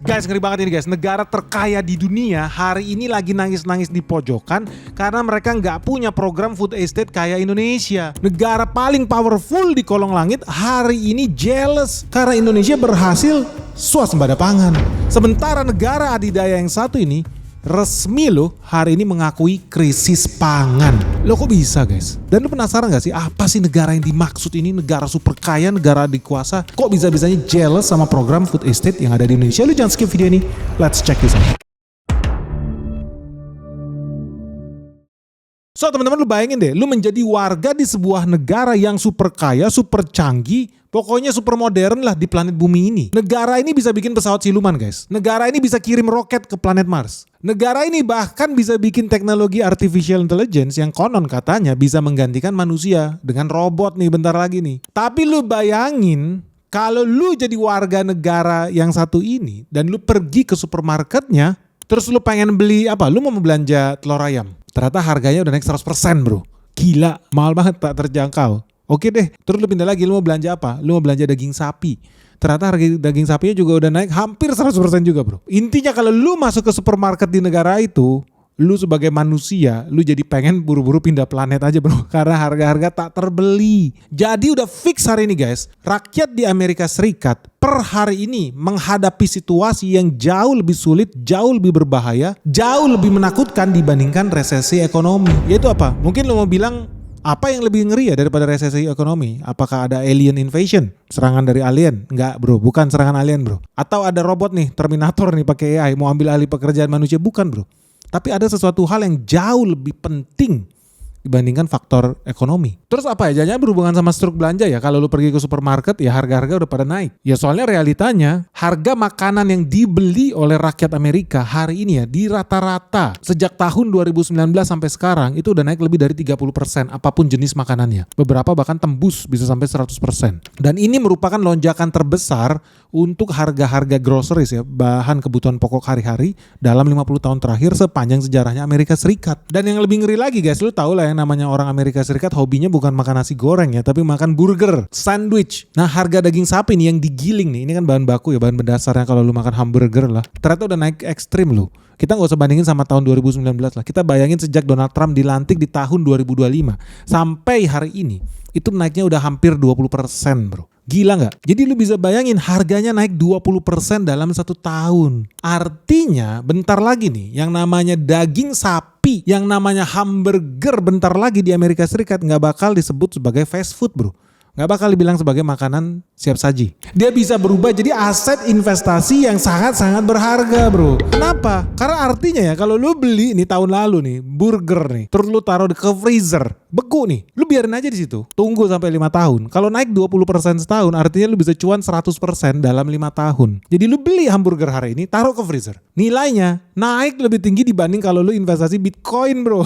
Guys, ngeri banget ini guys. Negara terkaya di dunia hari ini lagi nangis-nangis di pojokan karena mereka nggak punya program food estate kayak Indonesia. Negara paling powerful di kolong langit hari ini jealous karena Indonesia berhasil swasembada pangan. Sementara negara adidaya yang satu ini resmi loh hari ini mengakui krisis pangan. Loh kok bisa guys? Dan lu penasaran gak sih apa sih negara yang dimaksud ini? Negara super kaya, negara dikuasa, kok bisa-bisanya jealous sama program food estate yang ada di Indonesia? Lu jangan skip video ini, let's check this out. So teman-teman, lu bayangin deh, lu menjadi warga di sebuah negara yang super kaya, super canggih, pokoknya super modern lah di planet bumi ini. Negara ini bisa bikin pesawat siluman guys. Negara ini bisa kirim roket ke planet Mars. Negara ini bahkan bisa bikin teknologi artificial intelligence yang konon katanya bisa menggantikan manusia dengan robot nih bentar lagi nih. Tapi lu bayangin kalau lu jadi warga negara yang satu ini dan lu pergi ke supermarketnya, terus lu pengen beli apa? Lu mau belanja telur ayam. Ternyata harganya udah naik 100% bro. Gila, mahal banget, tak terjangkau. Oke deh, terus lu pindah lagi, lu mau belanja apa? Lu mau belanja daging sapi. Ternyata harga daging sapinya juga udah naik hampir 100% juga bro. Intinya kalau lu masuk ke supermarket di negara itu, lu sebagai manusia, lu jadi pengen buru-buru pindah planet aja bro. Karena harga-harga tak terbeli. Jadi udah fix hari ini guys, rakyat di Amerika Serikat per hari ini menghadapi situasi yang jauh lebih sulit, jauh lebih berbahaya, jauh lebih menakutkan dibandingkan resesi ekonomi. Yaitu apa? Mungkin lu mau bilang, apa yang lebih ngeri ya daripada resesi ekonomi? Apakah ada alien invasion? Serangan dari alien? Enggak bro, bukan serangan alien bro. Atau ada robot nih, Terminator nih pakai AI mau ambil alih pekerjaan manusia? Bukan bro. Tapi ada sesuatu hal yang jauh lebih penting dibandingkan faktor ekonomi. Terus apa ya? Jangan berhubungan sama struk belanja ya. Kalau lu pergi ke supermarket ya harga-harga udah pada naik. Ya soalnya realitanya harga makanan yang dibeli oleh rakyat Amerika hari ini ya di rata-rata sejak tahun 2019 sampai sekarang itu udah naik lebih dari 30% apapun jenis makanannya. Beberapa bahkan tembus bisa sampai 100%. Dan ini merupakan lonjakan terbesar untuk harga-harga groceries ya, bahan kebutuhan pokok hari-hari dalam 50 tahun terakhir sepanjang sejarahnya Amerika Serikat. Dan yang lebih ngeri lagi guys, lu tahu lah yang namanya orang Amerika Serikat hobinya bukan makan nasi goreng ya, tapi makan burger, sandwich. Nah harga daging sapi nih yang digiling nih, ini kan bahan baku ya, bahan mendasarnya kalau lu makan hamburger lah. Ternyata udah naik ekstrim loh. Kita gak usah bandingin sama tahun 2019 lah. Kita bayangin sejak Donald Trump dilantik di tahun 2025 sampai hari ini itu naiknya udah hampir 20% bro. Gila gak? Jadi lu bisa bayangin harganya naik 20% dalam 1 tahun. Artinya bentar lagi nih yang namanya daging sapi, yang namanya hamburger bentar lagi di Amerika Serikat gak bakal disebut sebagai fast food bro. Gak bakal dibilang sebagai makanan siap saji. Dia bisa berubah jadi aset investasi yang sangat-sangat berharga bro. Kenapa? Karena artinya ya kalau lu beli nih tahun lalu nih burger nih, terus lu taruh ke freezer, beku nih, lu biarin aja di situ. Tunggu sampai 5 tahun. Kalau naik 20% setahun artinya lu bisa cuan 100% dalam 5 tahun. Jadi lu beli hamburger hari ini, taruh ke freezer. Nilainya naik lebih tinggi dibanding kalau lu investasi Bitcoin bro.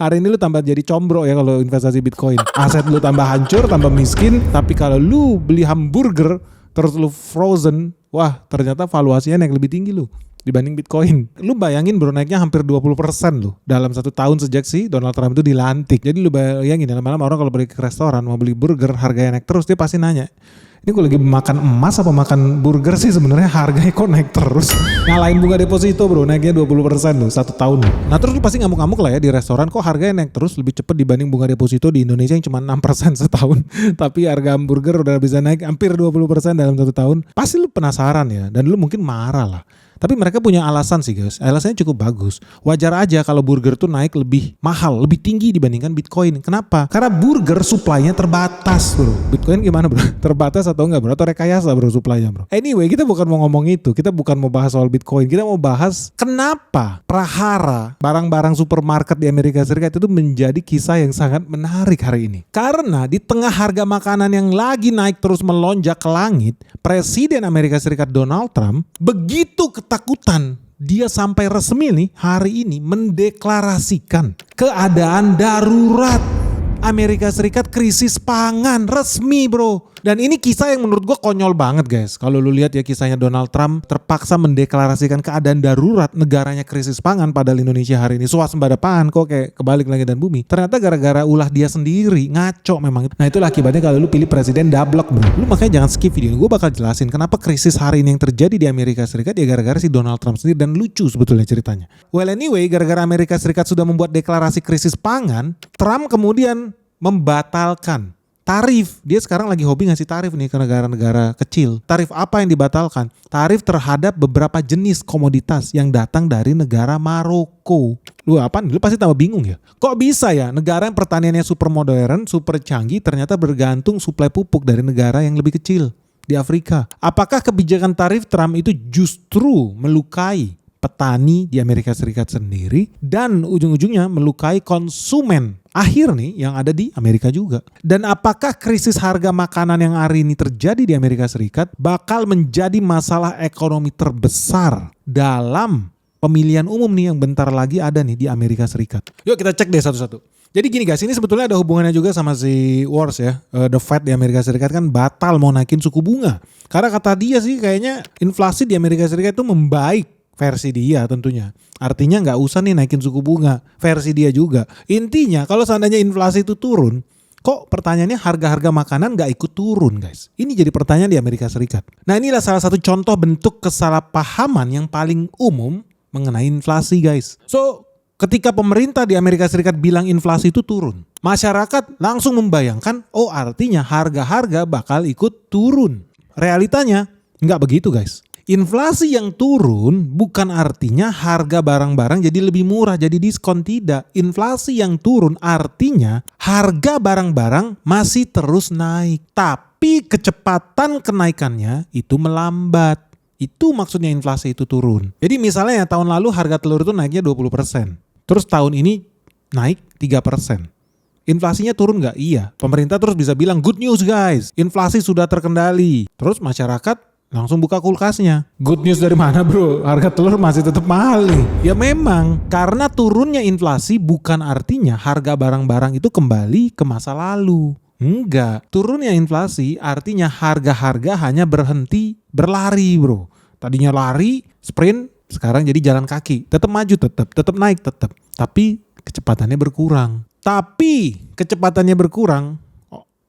Hari ini lu tambah jadi combro ya kalau investasi Bitcoin. Aset lu tambah hancur, tambah miskin. Tapi kalau lu beli hamburger terus lu frozen, wah ternyata valuasinya naik lebih tinggi lu dibanding Bitcoin. Lu bayangin bro, naiknya hampir 20% loh dalam 1 tahun sejak si Donald Trump itu dilantik. Jadi lu bayangin lama-lama orang kalau pergi ke restoran mau beli burger harganya naik terus, dia pasti nanya, ini gue lagi makan emas apa makan burger sih sebenarnya, harganya kok naik terus. Ngalahin bunga deposito bro, naiknya 20% loh 1 tahun loh. Nah terus lu pasti ngamuk-ngamuk lah ya di restoran, kok harganya naik terus lebih cepat dibanding bunga deposito di Indonesia yang cuma 6% setahun. Tapi harga hamburger udah bisa naik hampir 20% dalam 1 tahun. Pasti lu penasaran ya, dan lu mungkin marah lah. Tapi mereka punya alasan sih guys, alasannya cukup bagus. Wajar aja kalau burger tuh naik lebih mahal, lebih tinggi dibandingkan Bitcoin. Kenapa? Karena burger supply-nya terbatas bro. Bitcoin gimana bro? Terbatas atau enggak bro? Atau rekayasa bro supply-nya bro? Anyway, kita bukan mau ngomong itu, kita bukan mau bahas soal Bitcoin. Kita mau bahas kenapa prahara barang-barang supermarket di Amerika Serikat itu menjadi kisah yang sangat menarik hari ini. Karena di tengah harga makanan yang lagi naik terus melonjak ke langit, Presiden Amerika Serikat Donald Trump begitu ketakutan, dia sampai resmi nih hari ini mendeklarasikan keadaan darurat. Amerika Serikat krisis pangan resmi bro. Dan ini kisah yang menurut gue konyol banget guys. Kalau lu lihat ya kisahnya Donald Trump terpaksa mendeklarasikan keadaan darurat, negaranya krisis pangan, padahal Indonesia hari ini swasembada pangan, kok kayak kebalik langit dan bumi. Ternyata gara-gara ulah dia sendiri, ngaco memang. Nah itulah akibatnya kalau lu pilih presiden dablek bro. Lu makanya jangan skip video ini, gue bakal jelasin kenapa krisis hari ini yang terjadi di Amerika Serikat ya gara-gara si Donald Trump sendiri, dan lucu sebetulnya ceritanya. Well anyway, gara-gara Amerika Serikat sudah membuat deklarasi krisis pangan, Trump kemudian membatalkan tarif. Dia sekarang lagi hobi ngasih tarif nih ke negara-negara kecil. Tarif apa yang dibatalkan? Tarif terhadap beberapa jenis komoditas yang datang dari negara Maroko. Lu apaan? Lu pasti tambah bingung ya. Kok bisa ya negara yang pertaniannya super modern, super canggih ternyata bergantung suplai pupuk dari negara yang lebih kecil di Afrika? Apakah kebijakan tarif Trump itu justru melukai petani di Amerika Serikat sendiri dan ujung-ujungnya melukai konsumen akhir nih yang ada di Amerika juga? Dan apakah krisis harga makanan yang hari ini terjadi di Amerika Serikat bakal menjadi masalah ekonomi terbesar dalam pemilihan umum nih yang bentar lagi ada nih di Amerika Serikat? Yuk kita cek deh satu-satu. Jadi gini guys, ini sebetulnya ada hubungannya juga sama si wars ya. The Fed di Amerika Serikat kan batal mau naikin suku bunga. Karena kata dia sih kayaknya inflasi di Amerika Serikat itu membaik. Versi dia tentunya. Artinya nggak usah nih naikin suku bunga. Versi dia juga. Intinya kalau seandainya inflasi itu turun, kok pertanyaannya harga-harga makanan nggak ikut turun guys? Ini jadi pertanyaan di Amerika Serikat. Nah inilah salah satu contoh bentuk kesalahpahaman yang paling umum mengenai inflasi guys. So ketika pemerintah di Amerika Serikat bilang inflasi itu turun, masyarakat langsung membayangkan, oh artinya harga-harga bakal ikut turun. Realitanya nggak begitu guys. Inflasi yang turun bukan artinya harga barang-barang jadi lebih murah, jadi diskon, tidak. Inflasi yang turun artinya harga barang-barang masih terus naik, tapi kecepatan kenaikannya itu melambat. Itu maksudnya inflasi itu turun. Jadi misalnya ya tahun lalu harga telur itu naiknya 20%. Terus tahun ini naik 3%. Inflasinya turun nggak? Iya. Pemerintah terus bisa bilang good news guys, inflasi sudah terkendali. Terus masyarakat langsung buka kulkasnya. Good news dari mana bro? Harga telur masih tetap mahal nih. Ya memang, karena turunnya inflasi bukan artinya harga barang-barang itu kembali ke masa lalu. Enggak. Turunnya inflasi artinya harga-harga hanya berhenti berlari bro. Tadinya lari, sprint, sekarang jadi jalan kaki. Tetap maju, tetap naik, tetap. Tapi kecepatannya berkurang.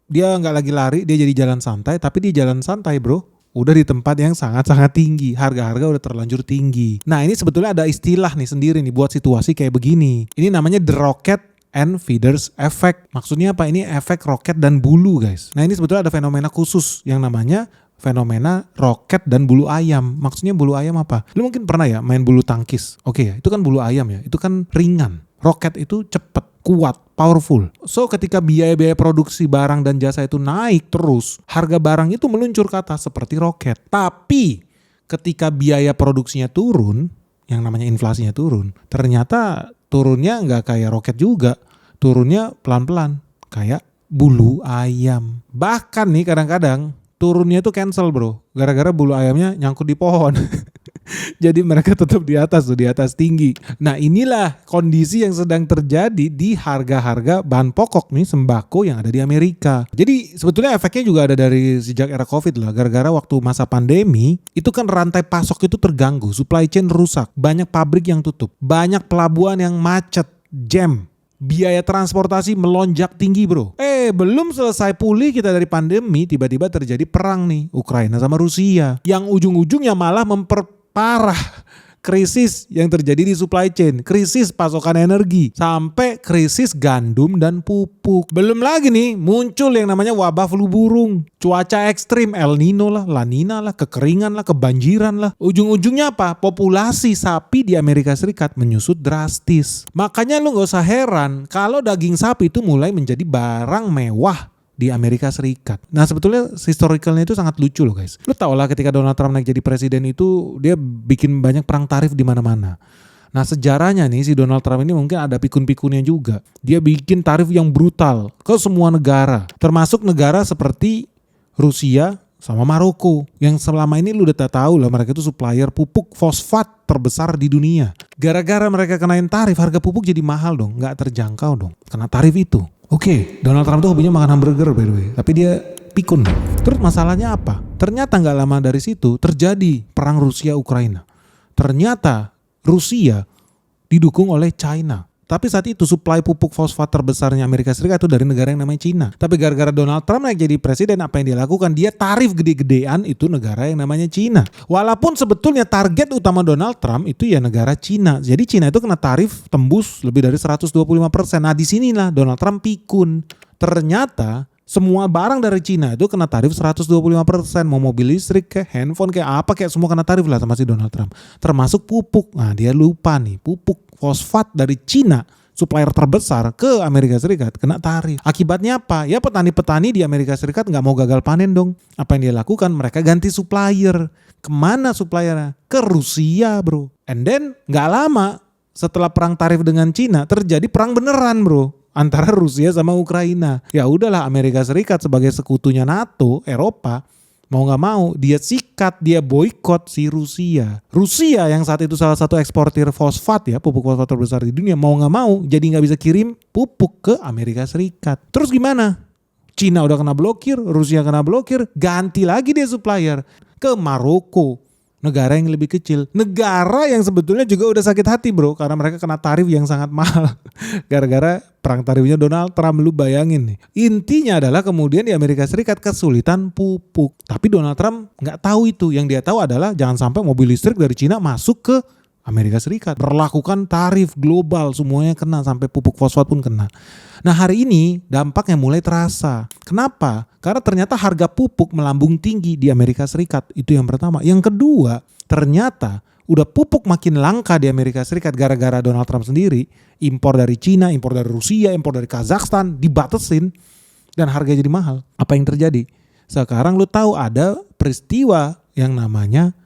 Dia nggak lagi lari, dia jadi jalan santai. Tapi dia jalan santai bro, udah di tempat yang sangat-sangat tinggi. Harga-harga udah terlanjur tinggi. Nah ini sebetulnya ada istilah nih sendiri nih buat situasi kayak begini. Ini namanya the rocket and feeders effect. Maksudnya apa? Ini efek roket dan bulu guys. Nah ini sebetulnya ada fenomena khusus yang namanya fenomena roket dan bulu ayam. Maksudnya bulu ayam apa? Lu mungkin pernah ya main bulu tangkis. Oke ya, itu kan bulu ayam ya. Itu kan ringan. Roket itu cepet, kuat, powerful. So ketika biaya-biaya produksi barang dan jasa itu naik terus, harga barang itu meluncur ke atas seperti roket. Tapi ketika biaya produksinya turun, yang namanya inflasinya turun, ternyata turunnya nggak kayak roket juga. Turunnya pelan-pelan, kayak bulu ayam. Bahkan nih kadang-kadang turunnya itu cancel bro, gara-gara bulu ayamnya nyangkut di pohon. Jadi mereka tetap di atas tinggi. Nah inilah kondisi yang sedang terjadi di harga-harga bahan pokok nih, sembako yang ada di Amerika. Jadi sebetulnya efeknya juga ada dari sejak era COVID lah. Gara-gara waktu masa pandemi itu kan rantai pasok itu terganggu, supply chain rusak, banyak pabrik yang tutup, banyak pelabuhan yang macet, jam. Biaya transportasi melonjak tinggi bro. Belum selesai pulih kita dari pandemi, tiba-tiba terjadi perang nih, Ukraina sama Rusia. Yang ujung-ujungnya malah memperparah krisis yang terjadi di supply chain, krisis pasokan energi, sampai krisis gandum dan pupuk. Belum lagi nih muncul yang namanya wabah flu burung, cuaca ekstrim, El Nino lah, La Nina lah, kekeringan lah, kebanjiran lah. Ujung-ujungnya apa? Populasi sapi di Amerika Serikat menyusut drastis. Makanya lu gak usah heran kalau daging sapi itu mulai menjadi barang mewah di Amerika Serikat. Nah sebetulnya historicalnya itu sangat lucu loh guys. Lu tau lah ketika Donald Trump naik jadi presiden itu dia bikin banyak perang tarif di mana-mana. Nah sejarahnya nih si Donald Trump ini mungkin ada pikun-pikunnya juga. Dia bikin tarif yang brutal ke semua negara. Termasuk negara seperti Rusia sama Maroko. Yang selama ini lu udah tahu lah mereka itu supplier pupuk fosfat terbesar di dunia. Gara-gara mereka kenain tarif, harga pupuk jadi mahal dong. Gak terjangkau dong kena tarif itu. Oke, Donald Trump tuh hobinya makan hamburger by the way. Tapi dia pikun. Terus masalahnya apa? Ternyata nggak lama dari situ terjadi perang Rusia-Ukraina. Ternyata Rusia didukung oleh China. Tapi saat itu suplai pupuk fosfat terbesarnya Amerika Serikat itu dari negara yang namanya Cina. Tapi gara-gara Donald Trump naik jadi presiden, apa yang dia lakukan? Dia tarif gede-gedean itu negara yang namanya Cina. Walaupun sebetulnya target utama Donald Trump itu ya negara Cina. Jadi Cina itu kena tarif tembus lebih dari 125%. Nah disinilah Donald Trump pikun. Ternyata semua barang dari Cina itu kena tarif 125%. Mau mobil listrik kayak handphone kayak apa kayak semua kena tarif lah sama si Donald Trump. Termasuk pupuk. Nah dia lupa nih, pupuk fosfat dari Cina, supplier terbesar ke Amerika Serikat, kena tarif. Akibatnya apa? Ya petani-petani di Amerika Serikat nggak mau gagal panen dong. Apa yang dia lakukan? Mereka ganti supplier. Kemana suppliernya? Ke Rusia bro. And then nggak lama setelah perang tarif dengan Cina terjadi perang beneran bro. Antara Rusia sama Ukraina. Ya udahlah Amerika Serikat sebagai sekutunya NATO, Eropa, mau gak mau dia sikat, dia boikot si Rusia. Rusia yang saat itu salah satu eksportir fosfat ya, pupuk fosfat terbesar di dunia, mau gak mau jadi gak bisa kirim pupuk ke Amerika Serikat. Terus gimana? Cina udah kena blokir, Rusia kena blokir, ganti lagi dia supplier ke Maroko. Negara yang lebih kecil. Negara yang sebetulnya juga udah sakit hati bro. Karena mereka kena tarif yang sangat mahal. Gara-gara perang tarifnya Donald Trump. Lu bayangin nih. Intinya adalah kemudian di Amerika Serikat kesulitan pupuk. Tapi Donald Trump gak tahu itu. Yang dia tahu adalah jangan sampai mobil listrik dari Cina masuk ke Amerika Serikat. Berlakukan tarif global. Semuanya kena. Sampai pupuk fosfat pun kena. Nah hari ini dampaknya mulai terasa. Kenapa? Karena ternyata harga pupuk melambung tinggi di Amerika Serikat. Itu yang pertama. Yang kedua, ternyata udah pupuk makin langka di Amerika Serikat gara-gara Donald Trump sendiri. Impor dari Cina, impor dari Rusia, impor dari Kazakhstan dibatesin. Dan harganya jadi mahal. Apa yang terjadi? Sekarang lu tahu ada peristiwa yang namanya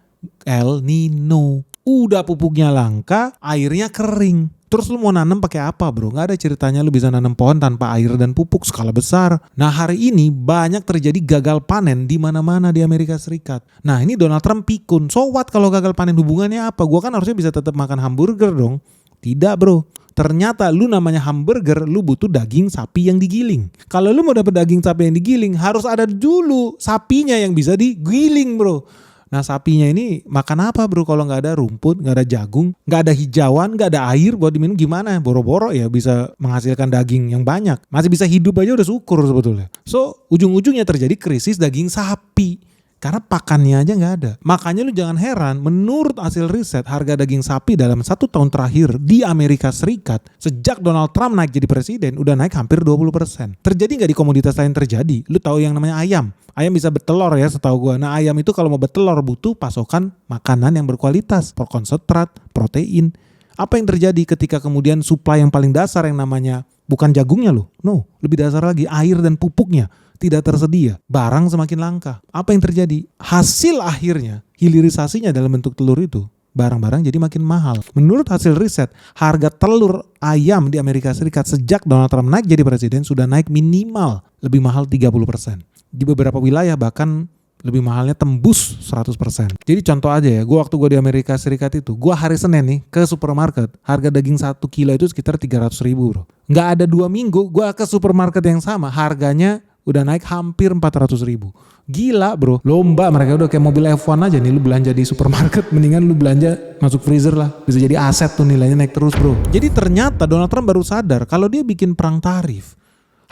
El Nino. Udah pupuknya langka, airnya kering. Terus lu mau nanam pakai apa bro? Gak ada ceritanya lu bisa nanam pohon tanpa air dan pupuk skala besar. Nah hari ini banyak terjadi gagal panen di mana-mana di Amerika Serikat. Nah ini Donald Trump pikun. So what kalau gagal panen hubungannya apa? Gua kan harusnya bisa tetap makan hamburger dong. Tidak bro. Ternyata lu namanya hamburger, lu butuh daging sapi yang digiling. Kalau lu mau dapet daging sapi yang digiling, harus ada dulu sapinya yang bisa digiling bro. Nah sapinya ini makan apa bro kalau gak ada rumput, gak ada jagung, gak ada hijauan, gak ada air buat diminum gimana? Boro-boro ya bisa menghasilkan daging yang banyak. Masih bisa hidup aja udah syukur sebetulnya. So ujung-ujungnya terjadi krisis daging sapi. Karena pakannya aja gak ada. Makanya lu jangan heran menurut hasil riset harga daging sapi dalam 1 tahun terakhir di Amerika Serikat. Sejak Donald Trump naik jadi presiden udah naik hampir 20%. Terjadi gak di komoditas lain terjadi? Lu tahu yang namanya ayam. Ayam bisa betelor ya setahu gua. Nah ayam itu kalau mau betelor butuh pasokan makanan yang berkualitas. Konsentrat, protein. Apa yang terjadi ketika kemudian supply yang paling dasar yang namanya bukan jagungnya loh. No, lebih dasar lagi air dan pupuknya tidak tersedia, barang semakin langka. Apa yang terjadi? Hasil akhirnya, hilirisasinya dalam bentuk telur itu, barang-barang jadi makin mahal. Menurut hasil riset, harga telur ayam di Amerika Serikat sejak Donald Trump naik jadi presiden sudah naik minimal lebih mahal 30%. Di beberapa wilayah bahkan lebih mahalnya tembus 100%. Jadi contoh aja ya, waktu gue di Amerika Serikat itu, gue hari Senin nih ke supermarket, harga daging 1 kilo itu sekitar 300 ribu bro. Nggak ada 2 minggu, gue ke supermarket yang sama, harganya udah naik hampir 400 ribu. Gila bro, lomba mereka udah kayak mobil F1 aja nih, lu belanja di supermarket mendingan lu belanja masuk freezer lah. Bisa jadi aset tuh, nilainya naik terus bro. Jadi ternyata Donald Trump baru sadar kalau dia bikin perang tarif,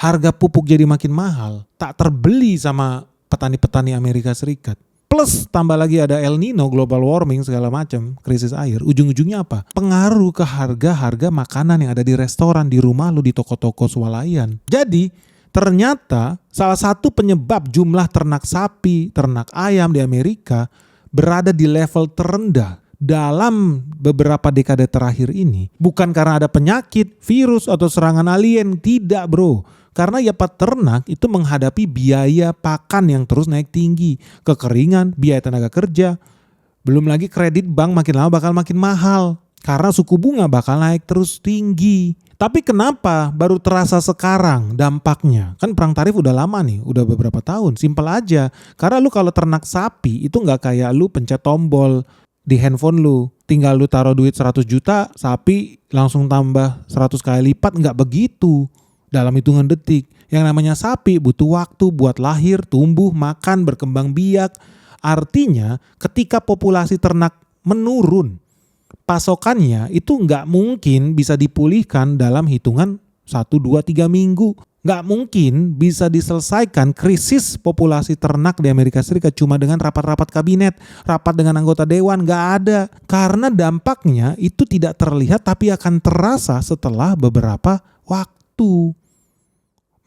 harga pupuk jadi makin mahal, tak terbeli sama petani-petani Amerika Serikat. Plus tambah lagi ada El Nino, global warming segala macam, krisis air. Ujung-ujungnya apa? Pengaruh ke harga-harga makanan yang ada di restoran, di rumah lu, di toko-toko swalayan. Jadi ternyata salah satu penyebab jumlah ternak sapi, ternak ayam di Amerika berada di level terendah dalam beberapa dekade terakhir ini. Bukan karena ada penyakit, virus atau serangan alien, tidak bro. Karena ya peternak itu menghadapi biaya pakan yang terus naik tinggi, kekeringan, biaya tenaga kerja, belum lagi kredit bank makin lama bakal makin mahal. Karena suku bunga bakal naik terus tinggi. Tapi kenapa baru terasa sekarang dampaknya? Kan perang tarif udah lama nih, udah beberapa tahun. Simpel aja. Karena lu kalau ternak sapi itu gak kayak lu pencet tombol di handphone lu. Tinggal lu taruh duit 100 juta, sapi langsung tambah 100 kali lipat. Gak begitu dalam hitungan detik. Yang namanya sapi butuh waktu buat lahir, tumbuh, makan, berkembang biak. Artinya ketika populasi ternak menurun, pasokannya itu nggak mungkin bisa dipulihkan dalam hitungan 1, 2, 3 minggu. Nggak mungkin bisa diselesaikan krisis populasi ternak di Amerika Serikat cuma dengan rapat-rapat kabinet, rapat dengan anggota dewan, nggak ada. Karena dampaknya itu tidak terlihat tapi akan terasa setelah beberapa waktu.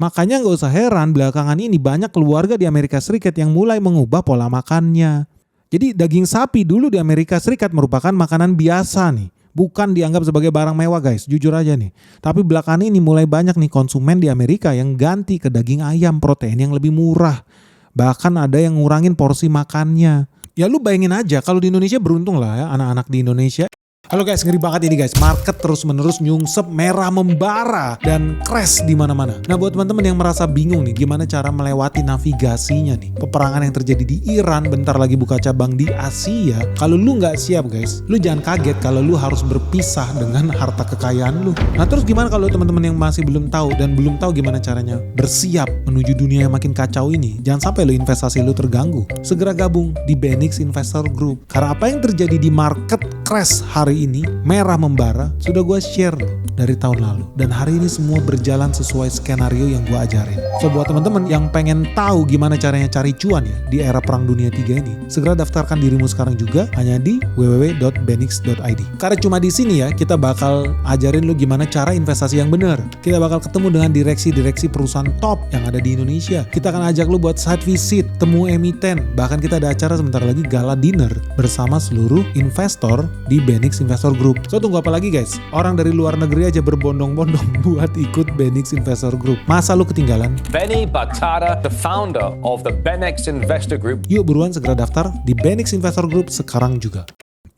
Makanya nggak usah heran belakangan ini banyak keluarga di Amerika Serikat yang mulai mengubah pola makannya. Jadi daging sapi dulu di Amerika Serikat merupakan makanan biasa nih. Bukan dianggap sebagai barang mewah guys, jujur aja nih. Tapi belakangan ini mulai banyak nih konsumen di Amerika yang ganti ke daging ayam protein yang lebih murah. Bahkan ada yang ngurangin porsi makannya. Ya lu bayangin aja kalau di Indonesia beruntung lah ya anak-anak di Indonesia. Halo guys, ngeri banget ini guys. Market terus-menerus nyungsep, merah membara dan crash di mana-mana. Nah, buat teman-teman yang merasa bingung nih gimana cara melewati navigasinya nih. Peperangan yang terjadi di Iran, bentar lagi buka cabang di Asia. Kalau lu nggak siap guys, lu jangan kaget kalau lu harus berpisah dengan harta kekayaan lu. Nah, terus gimana kalau teman-teman yang masih belum tahu dan belum tahu gimana caranya bersiap menuju dunia yang makin kacau ini? Jangan sampai lu investasi lu terganggu. Segera gabung di Benix Investor Group. Karena apa yang terjadi di market crash hari ini, merah membara, sudah gue share dari tahun lalu. Dan hari ini semua berjalan sesuai skenario yang gue ajarin. So buat teman-teman yang pengen tahu gimana caranya cari cuan ya di era perang dunia 3 ini, segera daftarkan dirimu sekarang juga hanya di www.benix.id. Karena cuma di sini ya kita bakal ajarin lu gimana cara investasi yang benar. Kita bakal ketemu dengan direksi-direksi perusahaan top yang ada di Indonesia. Kita akan ajak lu buat site visit, temu emiten, bahkan kita ada acara sebentar lagi gala dinner bersama seluruh investor di Benix Investor Group. So tunggu apa lagi guys? Orang dari luar negeri aja berbondong-bondong buat ikut Benix Investor Group. Masa lu ketinggalan? Benny Batara, the founder of the Benix Investor Group. Yuk buruan segera daftar di Benix Investor Group sekarang juga.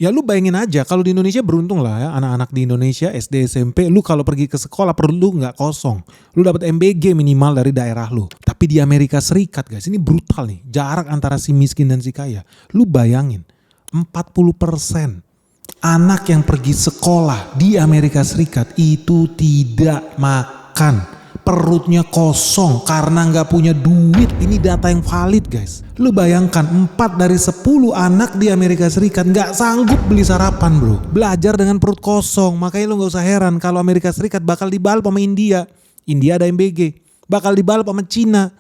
Ya lu bayangin aja kalau di Indonesia beruntung lah ya anak-anak di Indonesia SD SMP lu kalau pergi ke sekolah perlu nggak kosong. Lu dapat MBG minimal dari daerah lu. Tapi di Amerika Serikat guys ini brutal nih jarak antara si miskin dan si kaya. Lu bayangin 40% anak yang pergi sekolah di Amerika Serikat itu tidak makan. Perutnya kosong karena nggak punya duit. Ini data yang valid guys. Lu bayangkan 4 dari 10 anak di Amerika Serikat nggak sanggup beli sarapan bro. Belajar dengan perut kosong. Makanya lu nggak usah heran kalau Amerika Serikat bakal dibalap sama India. India ada MBG. Bakal dibalap sama Cina.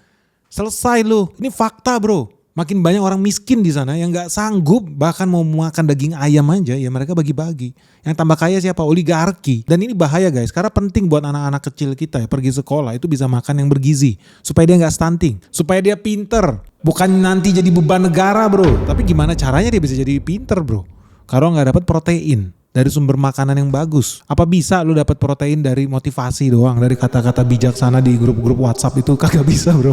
Selesai lu. Ini fakta bro. Makin banyak orang miskin di sana yang nggak sanggup bahkan mau makan daging ayam aja ya mereka bagi-bagi. Yang tambah kaya siapa? Oligarki. Dan ini bahaya guys karena penting buat anak-anak kecil kita ya pergi sekolah itu bisa makan yang bergizi supaya dia nggak stunting, supaya dia pinter. Bukan nanti jadi beban negara bro. Tapi gimana caranya dia bisa jadi pinter bro? Kalau nggak dapat protein dari sumber makanan yang bagus. Apa bisa lu dapat protein dari motivasi doang, dari kata-kata bijaksana di grup-grup WhatsApp itu? Kagak bisa bro.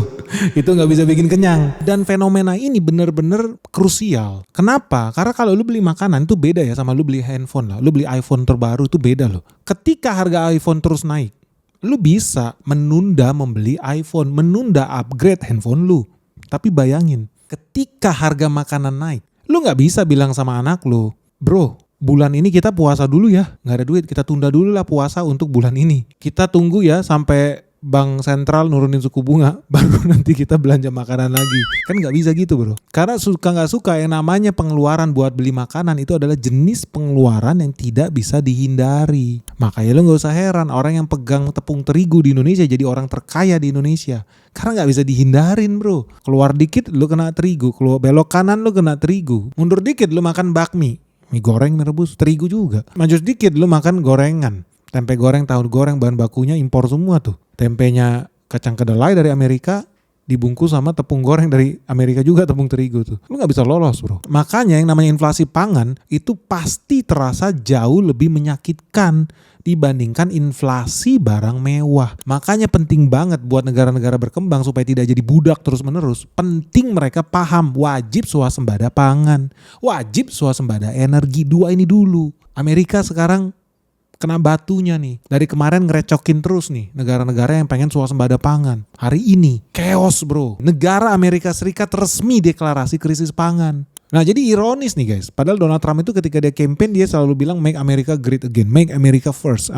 Itu gak bisa bikin kenyang. Dan fenomena ini bener-bener krusial. Kenapa? Karena kalau lu beli makanan itu beda ya sama lu beli handphone lah. Lu beli iPhone terbaru itu beda loh. Ketika harga iPhone terus naik, lu bisa menunda membeli iPhone, menunda upgrade handphone lu. Tapi bayangin, ketika harga makanan naik, lu gak bisa bilang sama anak lu, bro, bulan ini kita puasa dulu ya, nggak ada duit, kita tunda dulu lah puasa untuk bulan ini. Kita tunggu ya sampai Bank Sentral nurunin suku bunga, baru nanti kita belanja makanan lagi. Kan nggak bisa gitu bro. Karena suka nggak suka yang namanya pengeluaran buat beli makanan itu adalah jenis pengeluaran yang tidak bisa dihindari. Makanya lo nggak usah heran orang yang pegang tepung terigu di Indonesia jadi orang terkaya di Indonesia. Karena nggak bisa dihindarin bro. Keluar dikit lo kena terigu, keluar belok kanan lo kena terigu. Mundur dikit lo makan bakmi. Mie goreng, mie rebus, terigu juga. Maju sedikit lu makan gorengan. Tempe goreng, tahu goreng, bahan bakunya impor semua tuh. Tempenya kacang kedelai dari Amerika, dibungkus sama tepung goreng dari Amerika juga, tepung terigu tuh. Lu gak bisa lolos bro. Makanya yang namanya inflasi pangan itu pasti terasa jauh lebih menyakitkan dibandingkan inflasi barang mewah. Makanya penting banget buat negara-negara berkembang supaya tidak jadi budak terus-menerus. Penting mereka paham wajib swasembada pangan, wajib swasembada energi. Dua ini dulu. Amerika sekarang kena batunya nih. Dari kemarin ngerecokin terus nih negara-negara yang pengen swasembada pangan. Hari ini chaos bro. Negara Amerika Serikat resmi deklarasi krisis pangan. Nah jadi ironis nih guys, padahal Donald Trump itu ketika dia campaign dia selalu bilang make America great again, make America first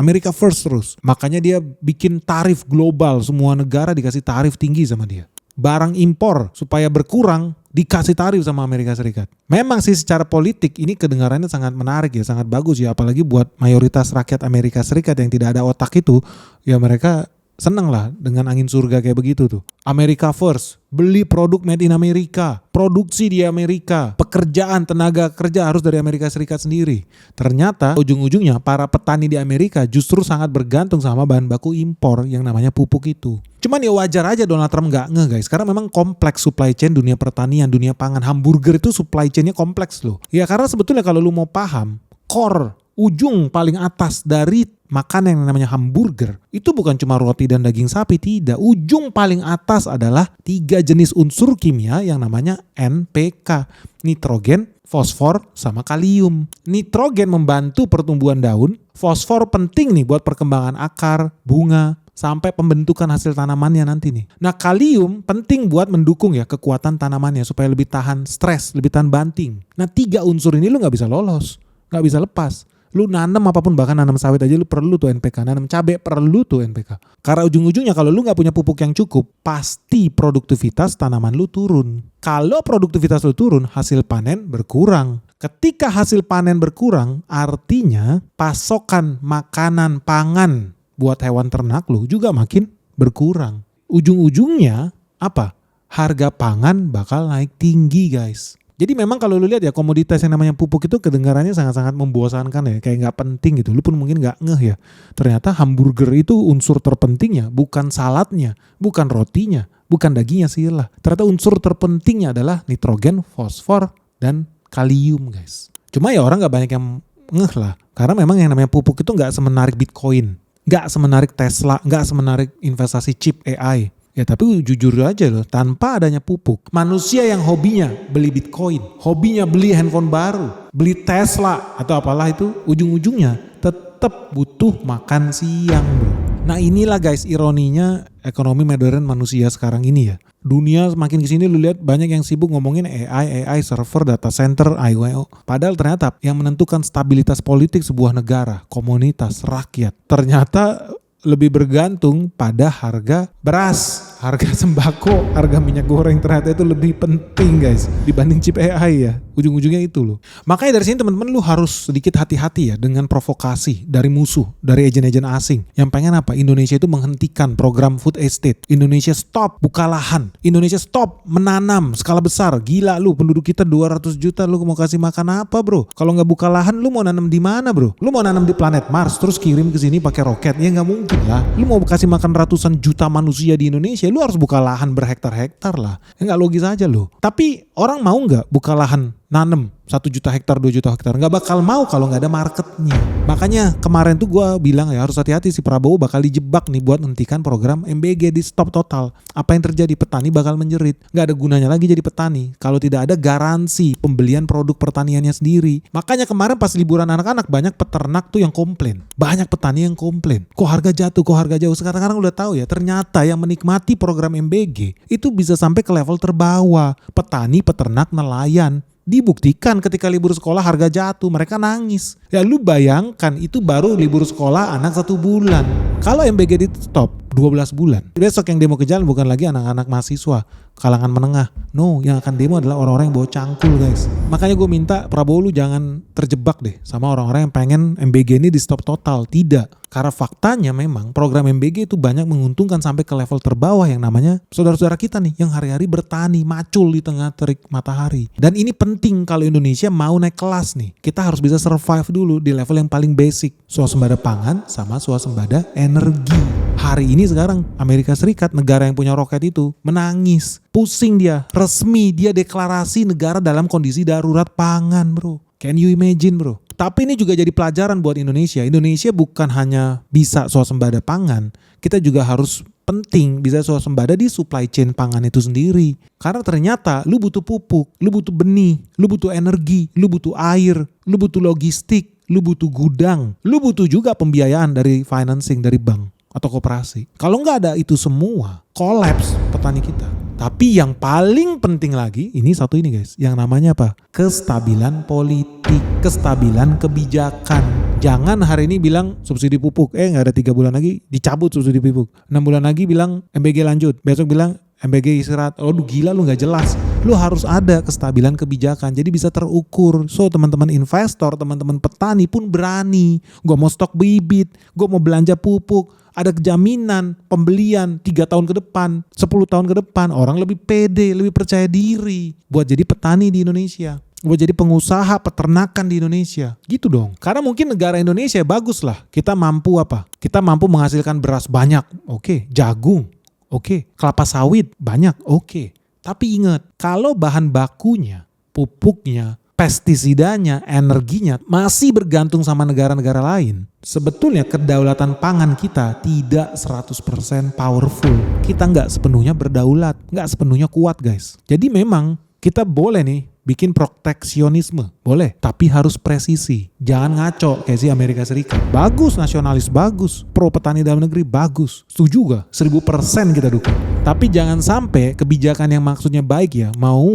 terus. Makanya dia bikin tarif global, semua negara dikasih tarif tinggi sama dia. Barang impor supaya berkurang dikasih tarif sama Amerika Serikat. Memang sih secara politik ini kedengarannya sangat menarik ya, sangat bagus ya, apalagi buat mayoritas rakyat Amerika Serikat yang tidak ada otak itu, ya mereka seneng lah dengan angin surga kayak begitu tuh. America first, beli produk made in Amerika, produksi di Amerika, pekerjaan tenaga kerja harus dari Amerika Serikat sendiri. Ternyata ujung-ujungnya para petani di Amerika justru sangat bergantung sama bahan baku impor yang namanya pupuk itu. Cuman ya wajar aja Donald Trump gak ngeh guys, karena memang kompleks supply chain dunia pertanian, dunia pangan. Hamburger itu supply chainnya kompleks loh. Ya karena sebetulnya kalau lu mau paham, core, ujung paling atas dari makanan yang namanya hamburger itu bukan cuma roti dan daging sapi, tidak. Ujung paling atas adalah 3 jenis unsur kimia yang namanya NPK, nitrogen, fosfor, sama kalium. Nitrogen membantu pertumbuhan daun, fosfor penting nih buat perkembangan akar, bunga, sampai pembentukan hasil tanamannya nanti nih. Nah kalium penting buat mendukung ya kekuatan tanamannya supaya lebih tahan stres, lebih tahan banting. Nah 3 unsur ini lu gak bisa lolos, gak bisa lepas. Lu nanam apapun, bahkan nanam sawit aja lu perlu tuh NPK, nanam cabai perlu tuh NPK. Karena ujung-ujungnya kalau lu gak punya pupuk yang cukup, pasti produktivitas tanaman lu turun. Kalau produktivitas lu turun, hasil panen berkurang. Ketika hasil panen berkurang, artinya pasokan makanan pangan buat hewan ternak lu juga makin berkurang. Ujung-ujungnya apa? Harga pangan bakal naik tinggi guys. Jadi memang kalau lu lihat ya komoditas yang namanya pupuk itu kedengarannya sangat-sangat membosankan ya. Kayak gak penting gitu. Lu pun mungkin gak ngeh ya. Ternyata hamburger itu unsur terpentingnya bukan saladnya, bukan rotinya, bukan dagingnya sila. Ternyata unsur terpentingnya adalah nitrogen, fosfor, dan kalium guys. Cuma ya orang gak banyak yang ngeh lah. Karena memang yang namanya pupuk itu gak semenarik Bitcoin. Gak semenarik Tesla, gak semenarik investasi chip AI. Ya tapi jujur aja loh, tanpa adanya pupuk, manusia yang hobinya beli Bitcoin, hobinya beli handphone baru, beli Tesla atau apalah itu, ujung-ujungnya tetap butuh makan siang bro. Nah inilah guys ironinya ekonomi modern manusia sekarang ini ya. Dunia semakin kesini lu lihat banyak yang sibuk ngomongin AI, server, data center, IOO. Padahal ternyata yang menentukan stabilitas politik sebuah negara, komunitas, rakyat, ternyata lebih bergantung pada harga beras, harga sembako, harga minyak goreng. Ternyata itu lebih penting guys dibanding chip AI ya. Ujung-ujungnya itu loh. Makanya dari sini teman-teman lu harus sedikit hati-hati ya dengan provokasi dari musuh, dari agen-agen asing yang pengen apa? Indonesia itu menghentikan program food estate. Indonesia stop buka lahan. Indonesia stop menanam skala besar. Gila lu, penduduk kita 200 juta, lu mau kasih makan apa bro? Kalau nggak buka lahan lu mau nanam di mana bro? Lu mau nanam di planet Mars terus kirim ke sini pakai roket? Ya nggak mungkin lah. Lu mau kasih makan ratusan juta manusia di Indonesia, lu harus buka lahan berhektar-hektar lah. Ya nggak logis aja loh. Tapi orang mau nggak buka lahan nanam 1 juta hektar, 2 juta hektar? Nggak bakal mau kalau nggak ada marketnya. Makanya kemarin tuh gue bilang ya harus hati-hati, si Prabowo bakal dijebak nih buat menghentikan program MBG, di stop total. Apa yang terjadi? Petani bakal menjerit. Nggak ada gunanya lagi jadi petani kalau tidak ada garansi pembelian produk pertaniannya sendiri. Makanya kemarin pas liburan anak-anak banyak peternak tuh yang komplain. Banyak petani yang komplain. Kok harga jatuh, kok harga jauh. Sekarang udah tahu ya, ternyata yang menikmati program MBG itu bisa sampai ke level terbawah. Petani, peternak, nelayan. Dibuktikan ketika libur sekolah harga jatuh, mereka nangis. Ya lu bayangkan itu baru libur sekolah anak 1 bulan. Kalau MBG di stop 12 bulan. Besok yang demo ke jalan bukan lagi anak-anak mahasiswa, kalangan menengah. No, yang akan demo adalah orang-orang yang bawa cangkul guys. Makanya gue minta Prabowo lu jangan terjebak deh sama orang-orang yang pengen MBG ini di stop total. Tidak. Karena faktanya memang program MBG itu banyak menguntungkan sampai ke level terbawah yang namanya saudara-saudara kita nih yang hari-hari bertani, macul di tengah terik matahari. Dan ini penting kalau Indonesia mau naik kelas nih. Kita harus bisa survive dulu di level yang paling basic. Swasembada pangan sama swasembada energi. Hari ini sekarang Amerika Serikat, negara yang punya roket itu, menangis. Pusing dia, resmi dia deklarasi negara dalam kondisi darurat pangan bro. Can you imagine bro? Tapi ini juga jadi pelajaran buat Indonesia. Indonesia bukan hanya bisa swasembada pangan, kita juga harus penting bisa swasembada di supply chain pangan itu sendiri. Karena ternyata lu butuh pupuk, lu butuh benih, lu butuh energi, lu butuh air, lu butuh logistik, lu butuh gudang, lu butuh juga pembiayaan dari financing dari bank atau koperasi. Kalau nggak ada itu semua, kolaps petani kita. Tapi yang paling penting lagi, ini satu ini guys, yang namanya apa? Kestabilan politik, kestabilan kebijakan. Jangan hari ini bilang subsidi pupuk, nggak ada 3 bulan lagi dicabut subsidi pupuk. 6 bulan lagi bilang MBG lanjut, besok bilang MBG istirahat. Oh gila lu, nggak jelas. Lu harus ada kestabilan kebijakan, jadi bisa terukur. So teman-teman investor, teman-teman petani pun berani. Gue mau stok bibit, gue mau belanja pupuk, ada jaminan pembelian 3 tahun ke depan, 10 tahun ke depan. Orang lebih pede, lebih percaya diri buat jadi petani di Indonesia, buat jadi pengusaha peternakan di Indonesia. Gitu dong. Karena mungkin negara Indonesia bagus lah. Kita mampu apa? Kita mampu menghasilkan beras banyak. Oke. Jagung. Oke. Kelapa sawit banyak. Oke. Tapi ingat, kalau bahan bakunya, pupuknya, pestisidanya, energinya masih bergantung sama negara-negara lain, sebetulnya kedaulatan pangan kita tidak 100% powerful. Kita nggak sepenuhnya berdaulat, nggak sepenuhnya kuat guys. Jadi memang kita boleh nih bikin proteksionisme, boleh, tapi harus presisi. Jangan ngaco kayak si Amerika Serikat. Bagus nasionalis, bagus. Pro petani dalam negeri, bagus. Setuju gak? 1000% kita dukung. Tapi jangan sampai kebijakan yang maksudnya baik ya, mau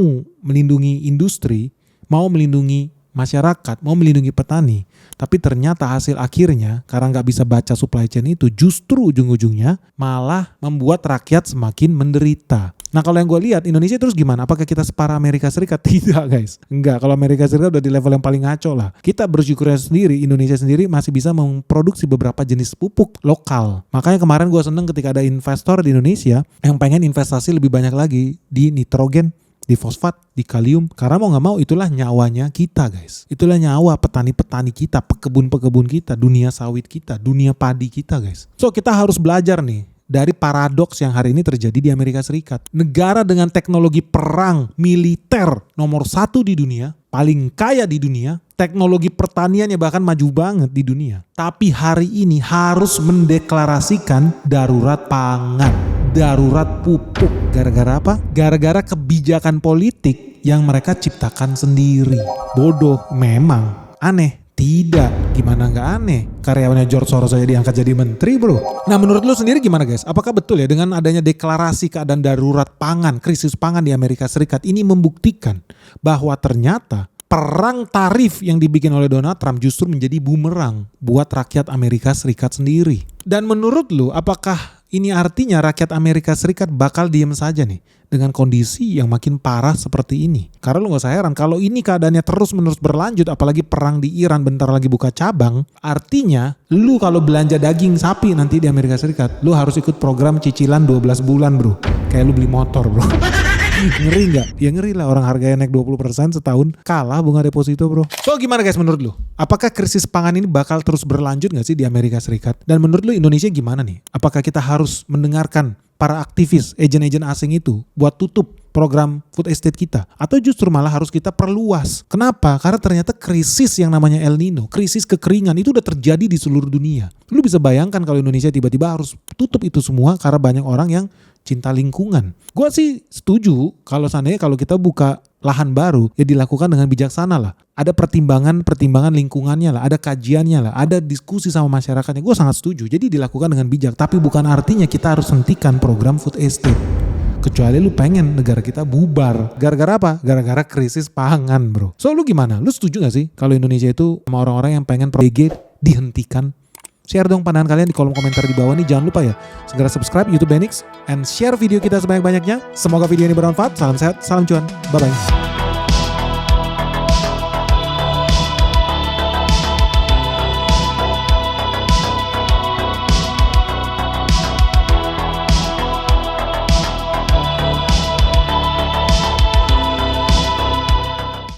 melindungi industri, mau melindungi masyarakat, mau melindungi petani, tapi ternyata hasil akhirnya karena nggak bisa baca supply chain itu, justru ujung-ujungnya malah membuat rakyat semakin menderita. Nah kalau yang gue lihat Indonesia terus gimana? Apakah kita separah Amerika Serikat? Tidak guys, enggak. Kalau Amerika Serikat udah di level yang paling ngaco lah. Kita bersyukurnya sendiri, Indonesia sendiri masih bisa memproduksi beberapa jenis pupuk lokal. Makanya kemarin gue seneng ketika ada investor di Indonesia yang pengen investasi lebih banyak lagi di nitrogen, di fosfat, di kalium. Karena mau gak mau itulah nyawanya kita guys. Itulah nyawa petani-petani kita, pekebun-pekebun kita, dunia sawit kita, dunia padi kita guys. So kita harus belajar nih dari paradoks yang hari ini terjadi di Amerika Serikat. Negara dengan teknologi perang militer nomor 1 di dunia, paling kaya di dunia, teknologi pertaniannya bahkan maju banget di dunia. Tapi hari ini harus mendeklarasikan darurat pangan, darurat pupuk. Gara-gara apa? Gara-gara kebijakan politik yang mereka ciptakan sendiri. Bodoh memang, aneh. Tidak, gimana nggak aneh? Karyawannya George Soros saja diangkat jadi menteri bro. Nah menurut lu sendiri gimana guys? Apakah betul ya dengan adanya deklarasi keadaan darurat pangan, krisis pangan di Amerika Serikat ini membuktikan bahwa ternyata perang tarif yang dibikin oleh Donald Trump justru menjadi bumerang buat rakyat Amerika Serikat sendiri? Dan menurut lu apakah ini artinya rakyat Amerika Serikat bakal diem saja nih dengan kondisi yang makin parah seperti ini? Karena lu gak usah heran kalau ini keadaannya terus menerus berlanjut, apalagi perang di Iran bentar lagi buka cabang, artinya lu kalau belanja daging sapi nanti di Amerika Serikat, lu harus ikut program cicilan 12 bulan bro. Kayak lu beli motor bro. Ngeri gak? Ya ngeri lah, orang harganya naik 20% setahun, kalah bunga deposito bro. So gimana guys menurut lu? Apakah krisis pangan ini bakal terus berlanjut gak sih di Amerika Serikat? Dan menurut lu Indonesia gimana nih? Apakah kita harus mendengarkan para aktivis, agen-agen asing itu buat tutup program food estate kita? Atau justru malah harus kita perluas? Kenapa? Karena ternyata krisis yang namanya El Nino, krisis kekeringan itu udah terjadi di seluruh dunia. Lu bisa bayangkan kalau Indonesia tiba-tiba harus tutup itu semua karena banyak orang yang cinta lingkungan. Gua sih setuju kalau seandainya kalau kita buka lahan baru ya dilakukan dengan bijaksana lah. Ada pertimbangan lingkungannya lah, ada kajiannya lah, ada diskusi sama masyarakatnya. Gue sangat setuju. Jadi dilakukan dengan bijak, tapi bukan artinya kita harus hentikan program food estate. Kecuali lu pengen negara kita bubar. Gara-gara apa? Gara-gara krisis pangan bro. So lu gimana? Lu setuju gak sih kalau Indonesia itu sama orang-orang yang pengen PG dihentikan? Share dong pandangan kalian di kolom komentar di bawah nih. Jangan lupa ya, segera subscribe YouTube Benix and share video kita sebanyak-banyaknya. Semoga video ini bermanfaat. Salam sehat, salam cuan. Bye-bye.